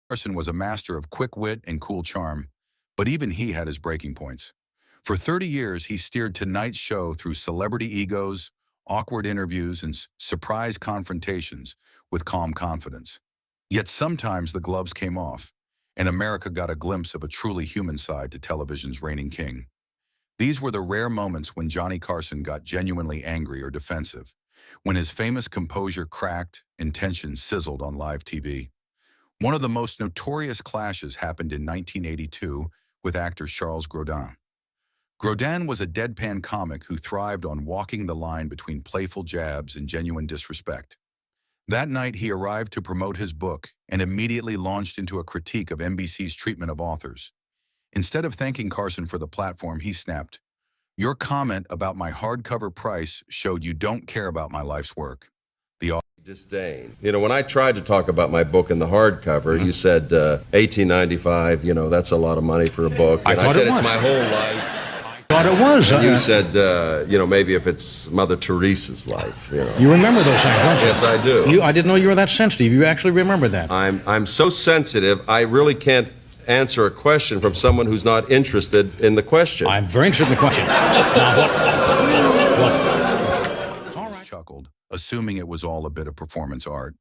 Carson was a master of quick wit and cool charm, but even he had his breaking points. For 30 years, he steered tonight's show through celebrity egos, awkward interviews, and surprise confrontations with calm confidence. Yet sometimes the gloves came off, and America got a glimpse of a truly human side to television's reigning king. These were the rare moments when Johnny Carson got genuinely angry or defensive, when his famous composure cracked and tension sizzled on live TV. One of the most notorious clashes happened in 1982 with actor Charles Grodan. Grodan was a deadpan comic who thrived on walking the line between playful jabs and genuine disrespect. That night, he arrived to promote his book and immediately launched into a critique of NBC's treatment of authors. Instead of thanking Carson for the platform, he snapped, "Your comment about my hardcover price showed you don't care about my life's work." The disdain. You know, when I tried to talk about my book in the hardcover, you said $18.95, you know, that's a lot of money for a book. And I said it's my whole life. Thought it was. And you said, you know, maybe if it's Mother Teresa's life, you know. You remember those things, don't you? Yes, I do. I didn't know you were that sensitive. You actually remember that. I'm so sensitive, I really can't answer a question from someone who's not interested in the question. I'm very interested in the question. Now, what? All right. Chuckled, assuming it was all a bit of performance art.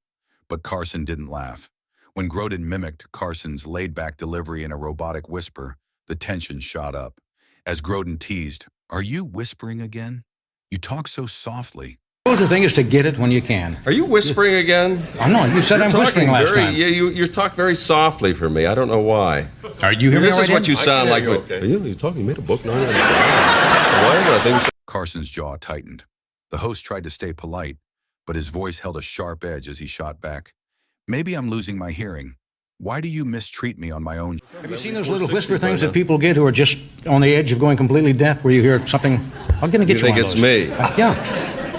But Carson didn't laugh. When Grodan mimicked Carson's laid-back delivery in a robotic whisper, the tension shot up. As Grodan teased, "Are you whispering again? You talk so softly." The thing is to get it when you can. Are you whispering again? Oh, no, you said I'm whispering last time. Yeah, you talk very softly for me. I don't know why. Are you hearing me This right is what in? you sound like. Okay. You're talking, you made a book? No, why did I think Carson's jaw tightened. The host tried to stay polite, but his voice held a sharp edge as he shot back. "Maybe I'm losing my hearing. Why do you mistreat me on my own?" Have you seen those little whisper things that people get who are just on the edge of going completely deaf, where you hear something? I'm going to get you think one it's of those. me? Yeah.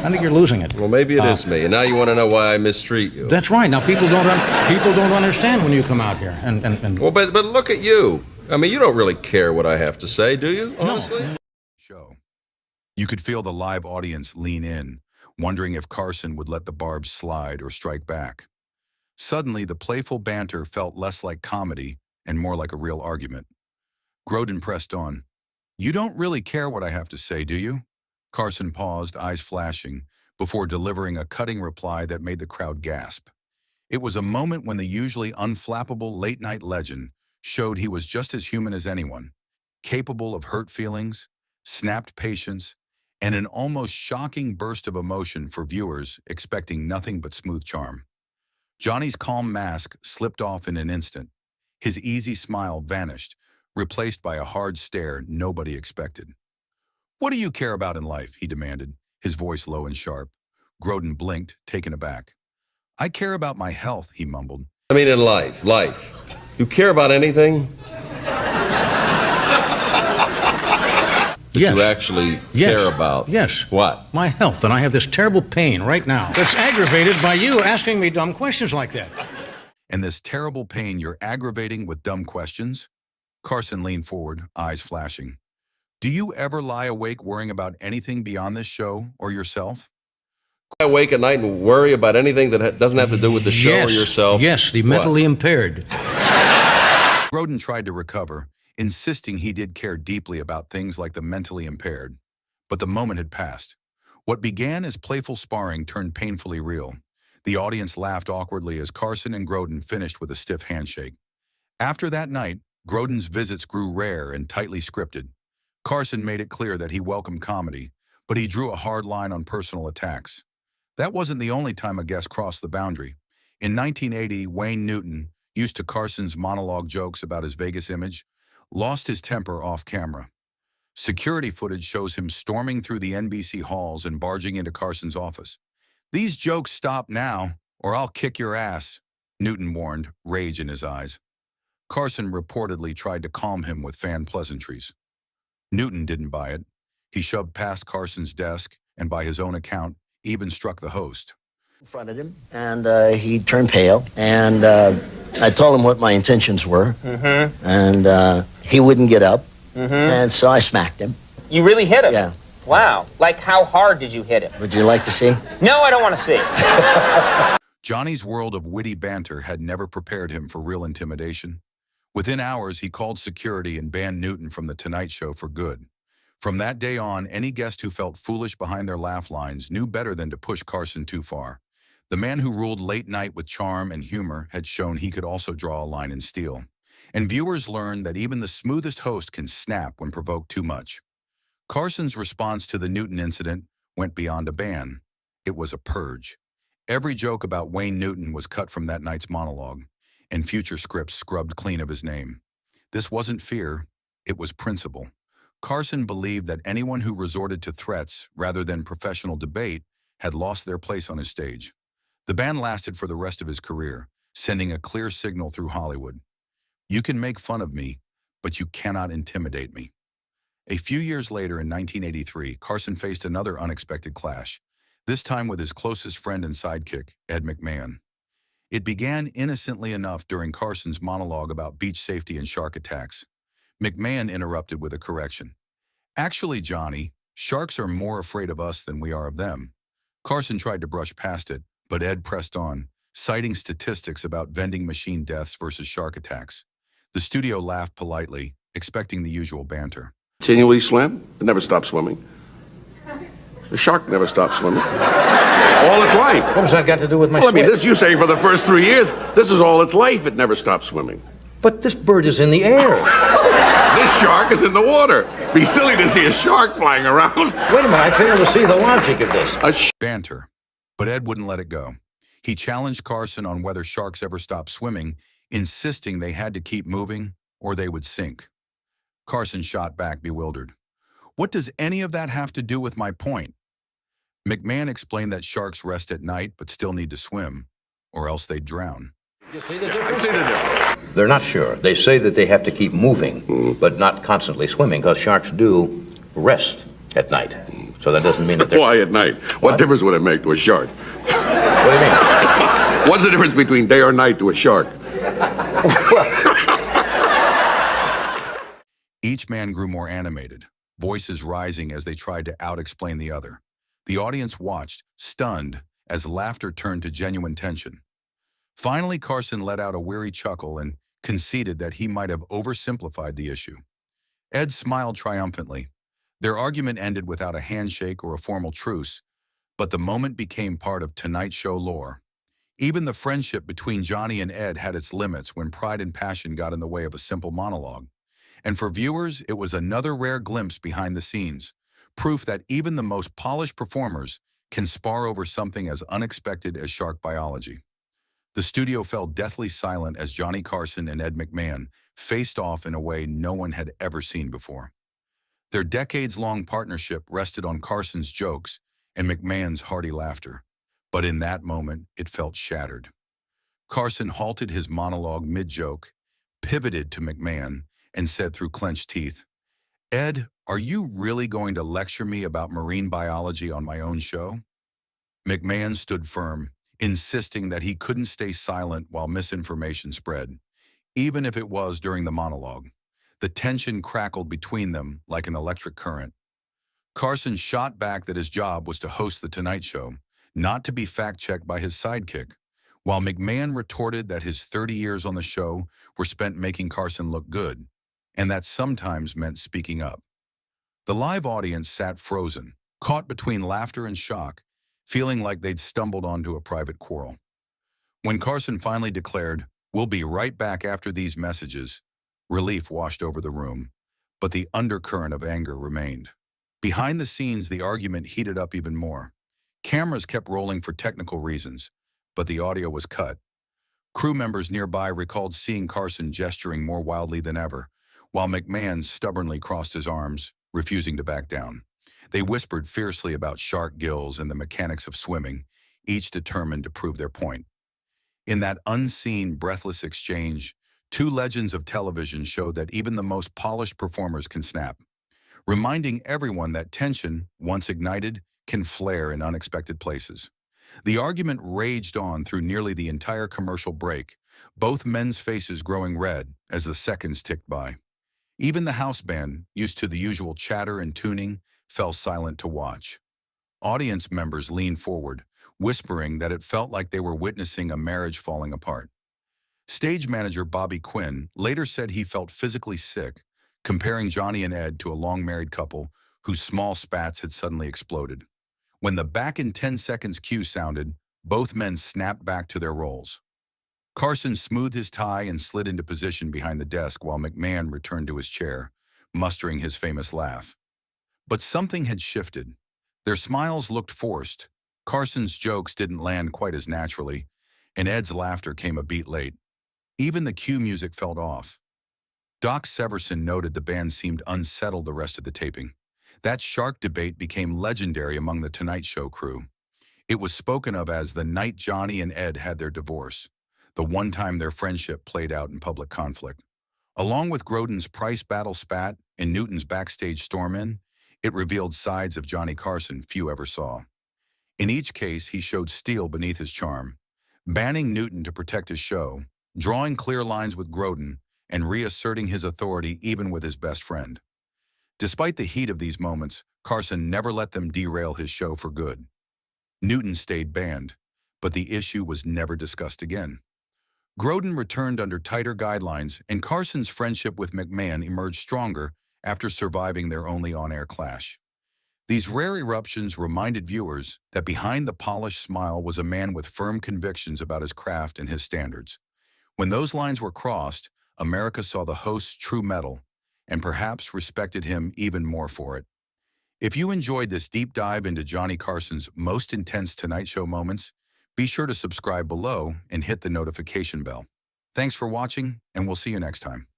I think you're losing it. Well, maybe it is me, and now you want to know why I mistreat you. That's right. Now people don't understand when you come out here. And well, but look at you. I mean, you don't really care what I have to say, do you? Honestly. No. Show. You could feel the live audience lean in, wondering if Carson would let the barbs slide or strike back. Suddenly, the playful banter felt less like comedy and more like a real argument. Grodan pressed on. "You don't really care what I have to say, do you?" Carson paused, eyes flashing, before delivering a cutting reply that made the crowd gasp. It was a moment when the usually unflappable late-night legend showed he was just as human as anyone, capable of hurt feelings, snapped patience, and an almost shocking burst of emotion for viewers expecting nothing but smooth charm. Johnny's calm mask slipped off in an instant. His easy smile vanished, replaced by a hard stare nobody expected. "What do you care about in life?" he demanded, his voice low and sharp. Grodan blinked, taken aback. "I care about my health," he mumbled. I mean, in life. You care about anything? Yes. You actually care about? Yes. What? My health, and I have this terrible pain right now. That's aggravated by you asking me dumb questions like that. "And this terrible pain you're aggravating with dumb questions?" Carson leaned forward, eyes flashing. "Do you ever lie awake worrying about anything beyond this show or yourself?" I wake at night and worry about anything that doesn't have to do with the show or yourself? Yes, the mentally impaired. Grodan tried to recover, insisting he did care deeply about things like the mentally impaired. But the moment had passed. What began as playful sparring turned painfully real. The audience laughed awkwardly as Carson and Grodan finished with a stiff handshake. After that night, Grodan's visits grew rare and tightly scripted. Carson made it clear that he welcomed comedy, but he drew a hard line on personal attacks. That wasn't the only time a guest crossed the boundary. In 1980, Wayne Newton, used to Carson's monologue jokes about his Vegas image, lost his temper off camera. Security footage shows him storming through the NBC halls and barging into Carson's office. "These jokes stop now, or I'll kick your ass," Newton warned, rage in his eyes. Carson reportedly tried to calm him with fan pleasantries. Newton didn't buy it. He shoved past Carson's desk and, by his own account, even struck the host. Confronted him, and he turned pale, and I told him what my intentions were, and he wouldn't get up, and so I smacked him. You really hit him? Yeah. Wow. Like, how hard did you hit him? Would you like to see? No, I don't want to see. Johnny's world of witty banter had never prepared him for real intimidation. Within hours, he called security and banned Newton from The Tonight Show for good. From that day on, any guest who felt foolish behind their laugh lines knew better than to push Carson too far. The man who ruled late night with charm and humor had shown he could also draw a line in steel. And viewers learned that even the smoothest host can snap when provoked too much. Carson's response to the Newton incident went beyond a ban. It was a purge. Every joke about Wayne Newton was cut from that night's monologue, and future scripts scrubbed clean of his name. This wasn't fear, it was principle. Carson believed that anyone who resorted to threats rather than professional debate had lost their place on his stage. The ban lasted for the rest of his career, sending a clear signal through Hollywood. You can make fun of me, but you cannot intimidate me. A few years later, in 1983, Carson faced another unexpected clash, this time with his closest friend and sidekick, Ed McMahon. It began innocently enough during Carson's monologue about beach safety and shark attacks. McMahon interrupted with a correction. Actually, Johnny, sharks are more afraid of us than we are of them. Carson tried to brush past it, but Ed pressed on, citing statistics about vending machine deaths versus shark attacks. The studio laughed politely, expecting the usual banter. Continually swim? It never stops swimming. The shark never stops swimming. All its life. What does that got to do with my Well, I mean, swim? this you say for the first 3 years, this is all its life. It never stops swimming. But this bird is in the air. This shark is in the water. Be silly to see a shark flying around. Wait a minute, I fail to see the logic of this. Banter. But Ed wouldn't let it go. He challenged Carson on whether sharks ever stop swimming, insisting they had to keep moving or they would sink. Carson shot back, bewildered. What does any of that have to do with my point? McMahon explained that sharks rest at night but still need to swim, or else they'd drown. You see the difference? I see the difference. They're not sure. They say that they have to keep moving, but not constantly swimming, because sharks do rest at night. So that doesn't mean that they're... Why at night? What difference would it make to a shark? What do you mean? What's the difference between day or night to a shark? Each man grew more animated, voices rising as they tried to out-explain the other. The audience watched, stunned, as laughter turned to genuine tension. Finally, Carson let out a weary chuckle and conceded that he might have oversimplified the issue. Ed smiled triumphantly. Their argument ended without a handshake or a formal truce, but the moment became part of Tonight Show lore. Even the friendship between Johnny and Ed had its limits when pride and passion got in the way of a simple monologue. And for viewers, it was another rare glimpse behind the scenes, proof that even the most polished performers can spar over something as unexpected as shark biology. The studio fell deathly silent as Johnny Carson and Ed McMahon faced off in a way no one had ever seen before. Their decades-long partnership rested on Carson's jokes and McMahon's hearty laughter, but in that moment, it felt shattered. Carson halted his monologue mid-joke, pivoted to McMahon, and said through clenched teeth, "Ed, are you really going to lecture me about marine biology on my own show?" McMahon stood firm, insisting that he couldn't stay silent while misinformation spread, even if it was during the monologue. The tension crackled between them like an electric current. Carson shot back that his job was to host The Tonight Show, not to be fact-checked by his sidekick, while McMahon retorted that his 30 years on the show were spent making Carson look good, and that sometimes meant speaking up. The live audience sat frozen, caught between laughter and shock, feeling like they'd stumbled onto a private quarrel. When Carson finally declared, "We'll be right back after these messages," relief washed over the room, but the undercurrent of anger remained. Behind the scenes, the argument heated up even more. Cameras kept rolling for technical reasons, but the audio was cut. Crew members nearby recalled seeing Carson gesturing more wildly than ever, while McMahon stubbornly crossed his arms, refusing to back down. They whispered fiercely about shark gills and the mechanics of swimming, each determined to prove their point. In that unseen, breathless exchange, two legends of television showed that even the most polished performers can snap, reminding everyone that tension, once ignited, can flare in unexpected places. The argument raged on through nearly the entire commercial break, both men's faces growing red as the seconds ticked by. Even the house band, used to the usual chatter and tuning, fell silent to watch. Audience members leaned forward, whispering that it felt like they were witnessing a marriage falling apart. Stage manager Bobby Quinn later said he felt physically sick, comparing Johnny and Ed to a long-married couple whose small spats had suddenly exploded. When the back in 10 seconds cue sounded, both men snapped back to their roles. Carson smoothed his tie and slid into position behind the desk while McMahon returned to his chair, mustering his famous laugh. But something had shifted. Their smiles looked forced, Carson's jokes didn't land quite as naturally, and Ed's laughter came a beat late. Even the cue music felt off. Doc Severson noted the band seemed unsettled the rest of the taping. That shark debate became legendary among the Tonight Show crew. It was spoken of as the night Johnny and Ed had their divorce, the one time their friendship played out in public conflict. Along with Grodan's price battle spat and Newton's backstage storm-in, it revealed sides of Johnny Carson few ever saw. In each case, he showed steel beneath his charm, banning Newton to protect his show, drawing clear lines with Grodan, and reasserting his authority even with his best friend. Despite the heat of these moments, Carson never let them derail his show for good. Newton stayed banned, but the issue was never discussed again. Grodan returned under tighter guidelines, and Carson's friendship with McMahon emerged stronger after surviving their only on-air clash. These rare eruptions reminded viewers that behind the polished smile was a man with firm convictions about his craft and his standards. When those lines were crossed, America saw the host's true mettle, and perhaps respected him even more for it. If you enjoyed this deep dive into Johnny Carson's most intense Tonight Show moments, be sure to subscribe below and hit the notification bell. Thanks for watching, and we'll see you next time.